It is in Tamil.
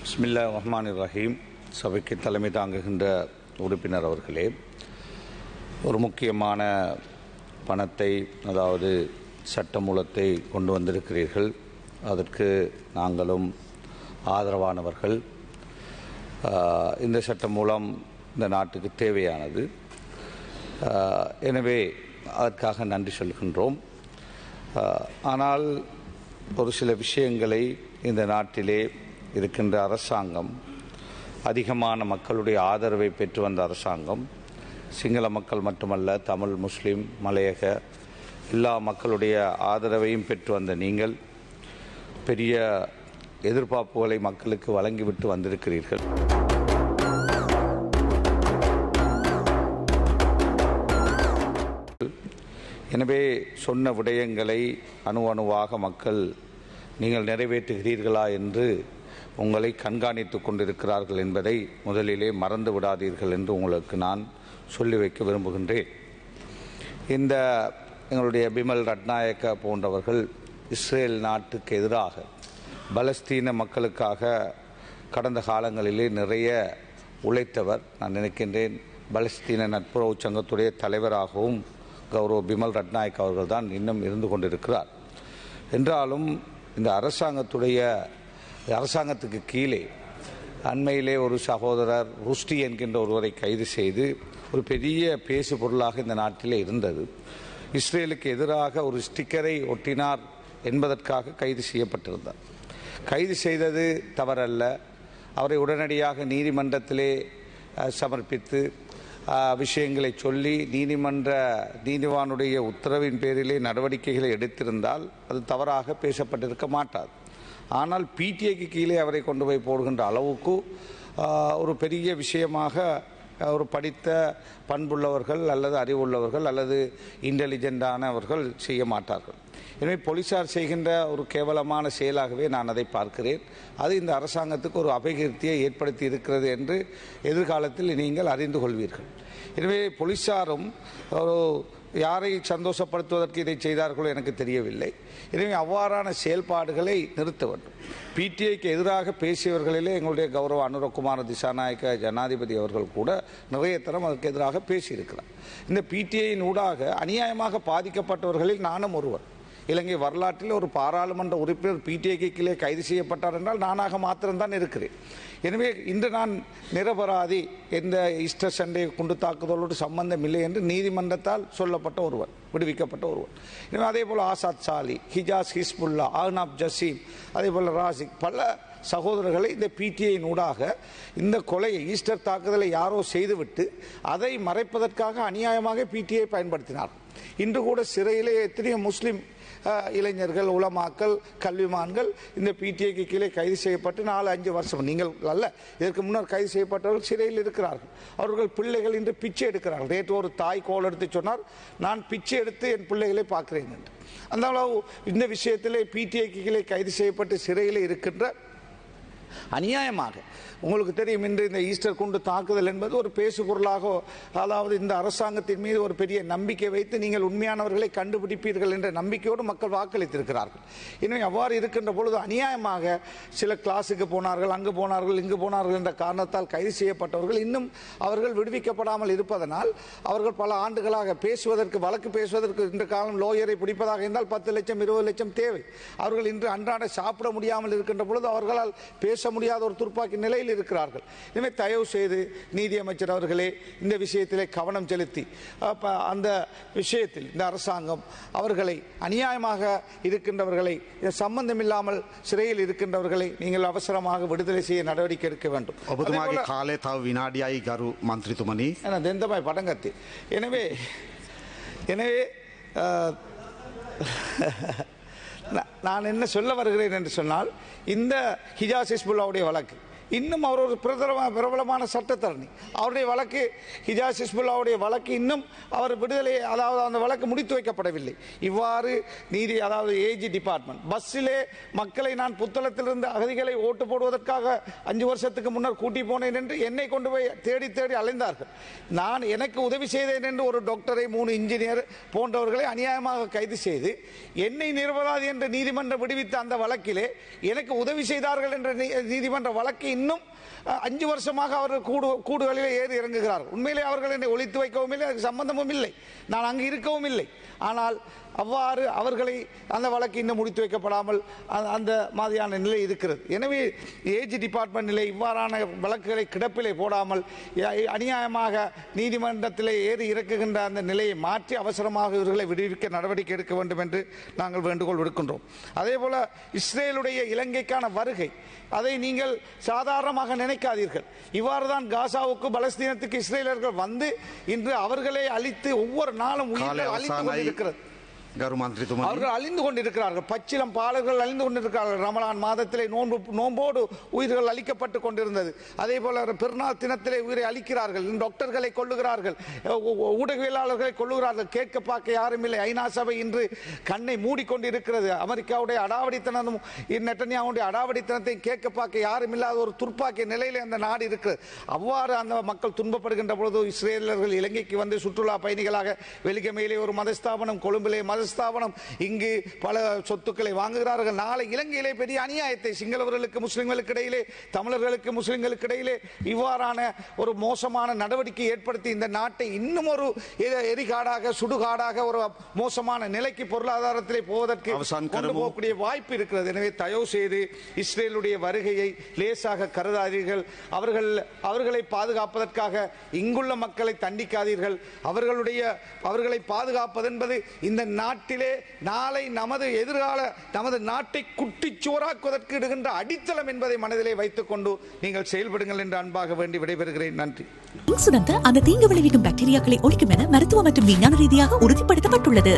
பிஸ்மில்லாஹிர் ரஹ்மானிர் ரஹீம். சபைக்கு தலைமை தாங்குகின்ற உறுப்பினர் அவர்களே, ஒரு முக்கியமான பணத்தை, அதாவது சட்டமூலத்தை கொண்டு வந்திருக்கிறீர்கள். அதற்கு நாங்களும் ஆதரவானவர்கள். இந்த சட்டமூலம் இந்த நாட்டுக்கு தேவையானது. எனவே அதற்காக நன்றி சொல்கின்றோம். ஆனால் ஒரு சில விஷயங்களை இந்த நாட்டிலே இருக்கின்ற அரசாங்கம், அதிகமான மக்களுடைய ஆதரவை பெற்று வந்த அரசாங்கம், சிங்கள மக்கள் மட்டுமல்ல, தமிழ், முஸ்லீம், மலையக எல்லா மக்களுடைய ஆதரவையும் பெற்று வந்த நீங்கள் பெரிய எதிர்பார்ப்புகளை மக்களுக்கு வழங்கிவிட்டு வந்திருக்கிறீர்கள். எனவே சொன்ன விடயங்களை அணுவாக மக்கள் நீங்கள் நிறைவேற்றுகிறீர்களா என்று உங்களை கண்காணித்து கொண்டிருக்கிறார்கள் என்பதை முதலிலே மறந்து விடாதீர்கள் என்று உங்களுக்கு நான் சொல்லி வைக்க விரும்புகின்றேன். இந்த எங்களுடைய பிமல் ரட்நாயக்க போன்றவர்கள் இஸ்ரேல் நாட்டுக்கு எதிராக, பலஸ்தீன மக்களுக்காக கடந்த காலங்களிலே நிறைய உழைத்தவர். நான் நினைக்கின்றேன் பலஸ்தீன நட்புறவு சங்கத்துடைய தலைவராகவும் கௌரவ பிமல் ரட்நாயக் அவர்கள் தான் இன்னும் இருந்து கொண்டிருக்கிறார். என்றாலும் இந்த அரசாங்கத்துக்கு கீழே அண்மையிலே ஒரு சகோதரர் ருஷ்டி என்கின்ற ஒருவரை கைது செய்து ஒரு பெரிய பேசு பொருளாக இந்த நாட்டிலே இருந்தது. இஸ்ரேலுக்கு எதிராக ஒரு ஸ்டிக்கரை ஒட்டினார் என்பதற்காக கைது செய்யப்பட்டிருந்தார். கைது செய்தது தவறல்ல. அவரை உடனடியாக நீதிமன்றத்திலே சமர்ப்பித்து விஷயங்களை சொல்லி நீதிவானுடைய உத்தரவின் பேரிலே நடவடிக்கைகளை எடுத்திருந்தால் அது தவறாக பேசப்பட்டிருக்க மாட்டாது. ஆனால் பிடிஐக்கு கீழே அவரை கொண்டு போய் போடுகின்ற அளவுக்கு ஒரு பெரிய விஷயமாக ஒரு படித்த பண்புள்ளவர்கள் அல்லது அறிவுள்ளவர்கள் அல்லது இன்டெலிஜென்டானவர்கள் செய்ய மாட்டார்கள். எனவே போலீசார் செய்கின்ற ஒரு கேவலமான செயலாகவே நான் அதை பார்க்கிறேன். அது இந்த அரசாங்கத்துக்கு ஒரு அபகீர்த்தியை ஏற்படுத்தி இருக்கிறது என்று எதிர்காலத்தில் நீங்கள் அறிந்து கொள்வீர்கள். எனவே போலீசாரும் ஒரு யாரை சந்தோஷப்படுத்துவதற்கு இதை செய்தார்களோ எனக்கு தெரியவில்லை. எனவே அவ்வாறான செயல்பாடுகளை நிறுத்த வேண்டும். பிடிஐக்கு எதிராக பேசியவர்களிலே எங்களுடைய கௌரவ அனுரகுமார திசாநாயக்க ஜனாதிபதி அவர்கள் கூட நிறைய தரம் அதற்கு எதிராக பேசியிருக்கிறார். இந்த பிடிஐயின் ஊடாக அநியாயமாக பாதிக்கப்பட்டவர்களில் நானும் ஒருவர். இலங்கை வரலாற்றில் ஒரு பாராளுமன்ற உறுப்பினர் பிடிஐக்கு கீழே கைது செய்யப்பட்டார் என்றால் நானாக மாத்திரம்தான் இருக்கிறேன். எனவே இன்று நான் நிரபராதி, எந்த ஈஸ்டர் சண்டே குண்டு தாக்குதலோடு சம்பந்தம் இல்லை என்று நீதிமன்றத்தால் சொல்லப்பட்ட ஒருவர், விடுவிக்கப்பட்ட ஒருவர். எனவே அதே போல் ஆசாத் சாலி, ஹிஜாஸ் ஹிஸ்புல்லா, அஹ்னாப் ஜசீம், அதே போல் ராசிக், பல சகோதரர்களை இந்த பிடிஐயின் ஊடாக இந்த கொலையை, ஈஸ்டர் தாக்குதலை யாரோ செய்துவிட்டு அதை மறைப்பதற்காக அநியாயமாக பிடிஐ பயன்படுத்தினார். இன்று கூட சிறையிலே எத்தனையோ முஸ்லிம் இளைஞர்கள், உலமாக்கள், கல்விமான்கள் இந்த பிடிஐக்கு கீழே கைது செய்யப்பட்டு 4-5 வருஷம், நீங்கள் அல்ல, இதற்கு முன்னர் கைது செய்யப்பட்டவர்கள் சிறையில் இருக்கிறார்கள். அவர்கள் பிள்ளைகள் இன்று பிச்சை எடுக்கிறார்கள். நேற்று ஒரு தாய் கோல் எடுத்து சொன்னார், நான் பிச்சை எடுத்து என் பிள்ளைகளை பார்க்கிறேன் என்று. அந்த அளவு இந்த விஷயத்திலே பிடிஐக்கு கீழே கைது செய்யப்பட்டு சிறையில் இருக்கின்ற அநியாயமாக, உங்களுக்கு தெரியும், இன்று இந்த ஈஸ்டர் குண்டு தாக்குதல் என்பது ஒரு பேசு பொருளாக, அதாவது இந்த அரசாங்கத்தின் மீது ஒரு பெரிய நம்பிக்கை வைத்து நீங்கள் உண்மையானவர்களை கண்டுபிடிப்பீர்கள் என்ற நம்பிக்கையோடு மக்கள் வாக்களித்திருக்கிறார்கள். எனவே அவ்வாறு இருக்கின்ற பொழுது அநியாயமாக சில கிளாஸுக்கு போனார்கள், அங்கு போனார்கள், இங்கு போனார்கள் என்ற காரணத்தால் கைது செய்யப்பட்டவர்கள் இன்னும் அவர்கள் விடுவிக்கப்படாமல் இருப்பதனால் அவர்கள் பல ஆண்டுகளாக வழக்கு பேசுவதற்கு இன்று காலம் லோயரை பிடிப்பதாக இருந்தால் 10 லட்சம் 20 லட்சம் தேவை. அவர்கள் இன்று அன்றாட சாப்பிட முடியாமல் இருக்கின்ற பொழுது அவர்களால் பேச முடியாத ஒரு துர்ப்பாக்கி நிலையில் இருக்கிறார்கள். எனவே தயவு செய்து நீதியமைச்சர் அவர்களே இந்த விஷயத்திலே கவனம் செலுத்தி அந்த விஷயத்தில் இந்த அரசாங்கம் அவர்களை, அநியாயமாக இருக்கின்றவர்களை, சம்பந்தமில்லாமல் சிறையில் இருக்கின்றவர்களை நீங்கள் அவசரமாக விடுதலை செய்ய நடவடிக்கை எடுக்க வேண்டும். படங்கத்தி. எனவே நான் என்ன சொல்ல வருகிறேன் என்று சொன்னால், இந்த ஹிஜாஸ் ஹிஸ்புல்லாவுடைய வழக்கு இன்னும் அவர் ஒரு பிரபலமான சட்டத்தரணி. அவருடைய வழக்கு ஹிஜாஸ் ஹிஸ்புல்லாவுடைய வழக்கு இன்னும் அவர் விடுதலை, அதாவது அந்த வழக்கு முடித்து வைக்கப்படவில்லை. இவ்வாறு நீதி, அதாவது ஏஜி டிபார்ட்மெண்ட் பஸ்ஸிலே மக்களை நான் புத்தளத்திலிருந்து அகதிகளை ஓட்டு போடுவதற்காக 5 வருஷத்துக்கு முன்னர் கூட்டி போனேன் என்று என்னை கொண்டு போய் தேடி தேடி அலைந்தார்கள். நான் எனக்கு உதவி செய்தேன் என்று ஒரு டாக்டரை, 3 இன்ஜினியர் போன்றவர்களை அநியாயமாக கைது செய்து என்னை நிரபராதி என்று நீதிமன்றம் விடுவித்த அந்த வழக்கிலே எனக்கு உதவி செய்தார்கள் என்ற நீதிமன்ற வழக்கு இன்னும் 5 வருஷமாக அவர்கள் கூடுகளிலே ஏறி இறங்குகிறார்கள். உண்மையிலே அவர்கள் என்னை ஒழித்து வைக்கவும் இல்லை, அதுக்கு சம்பந்தமும் இல்லை, நான் அங்கு இருக்கவும் இல்லை. ஆனால் அவ்வாறு அவர்களை அந்த வழக்கு இன்னும் முடித்து வைக்கப்படாமல் அந்த மாதிரியான நிலை இருக்கிறது. எனவே ஏஜி டிபார்ட்மெண்ட்டிலே இவ்வாறான வழக்குகளை கிடப்பிலே போடாமல் அநியாயமாக நீதிமன்றத்திலே ஏறி இறக்குகின்ற அந்த நிலையை மாற்றி அவசரமாக இவர்களை விடுவிக்க நடவடிக்கை எடுக்க வேண்டும் என்று நாங்கள் வேண்டுகோள் விடுக்கின்றோம். அதே போல இஸ்ரேலுடைய இலங்கைக்கான வருகை, அதை நீங்கள் சாதாரணமாக நினைக்காதீர்கள். இவ்வாறு தான் காசாவுக்கு, பலஸ்தீனத்துக்கு இஸ்ரேலர்கள் வந்து இன்று அவர்களை அழித்து ஒவ்வொரு நாளும் உயிர்கள் அழித்து கொண்டிருக்கிறது. அவர்கள் அழிந்து கொண்டிருக்கிறார்கள். பச்சிலம் பாலர்கள் அழிந்து கொண்டிருக்கிறார்கள். ரமலான் மாதத்திலே நோன்போடு உயிர்கள் அளிக்கப்பட்டுக் கொண்டிருந்தது. அதே போல பெருநாள் தினத்திலே உயிரை அளிக்கிறார்கள். டாக்டர்களை கொள்ளுகிறார்கள், ஊடகவியலாளர்களை கொள்ளுகிறார்கள். கேட்க பார்க்க யாரும் இல்லை. ஐநா சபை இன்று கண்ணை மூடிக்கொண்டிருக்கிறது. அமெரிக்காவுடைய அடாவடித்தனமும் நெட்டன்யாவுடைய அடாவடித்தனத்தையும் கேட்க பார்க்க யாரும் இல்லாத ஒரு துர்ப்பாக்கிய நிலையிலே அந்த நாடு இருக்கிறது. அவ்வாறு அந்த மக்கள் துன்பப்படுகின்ற பொழுது இஸ்ரேலர்கள் இலங்கைக்கு வந்து சுற்றுலா பயணிகளாக, வெலிகமையிலே ஒரு மதஸ்தாபனம், கொழும்பிலே மதஸ்தாபனம், இங்கு பல சொத்துக்களை வாங்குகிறார்கள். நாளை இலங்கையிலே பெரிய அநியாயத்தை சிங்களவர்களுக்கு முஸ்லிம்களுக்கு இடையிலே, தமிழர்களுக்கு முஸ்லிம்களுக்கு இடையிலே இவ்வாறான ஒரு மோசமான நடவடிக்கை ஏற்படுத்தி இந்த நாட்டை இன்னும் ஒரு எரிகாடாக, சுடுகாடாக, ஒரு மோசமான நிலைக்கு பொருளாதாரத்திலே போவதற்கு கொண்டு போகக்கூடிய வாய்ப்பு இருக்கிறது. எனவே தயவு செய்து இஸ்ரேலுடைய வருகையை லேசாக கருதாதீர்கள். அவர்களை பாதுகாப்பதற்காக இங்குள்ள மக்களை தண்டிக்காதீர்கள். அவர்களை பாதுகாப்பது என்பது இந்த நாட்டிலே நாளை நமது எதிர்கால நமது நாட்டை குட்டிச்சோறாக்குவதற்கு இடுகின்ற அடித்தளம் என்பதை மனதிலே வைத்துக் கொண்டு நீங்கள் செயல்படுங்கள் என்று அன்பாக வேண்டி விடைபெறுகிறேன். நன்றி. அந்த தீங்கு விளைவிக்கும் பாக்டீரியாக்களை ஒழிக்கும் என மருத்துவ மற்றும் விஞ்ஞான ரீதியாக உறுதிப்படுத்தப்பட்டுள்ளது.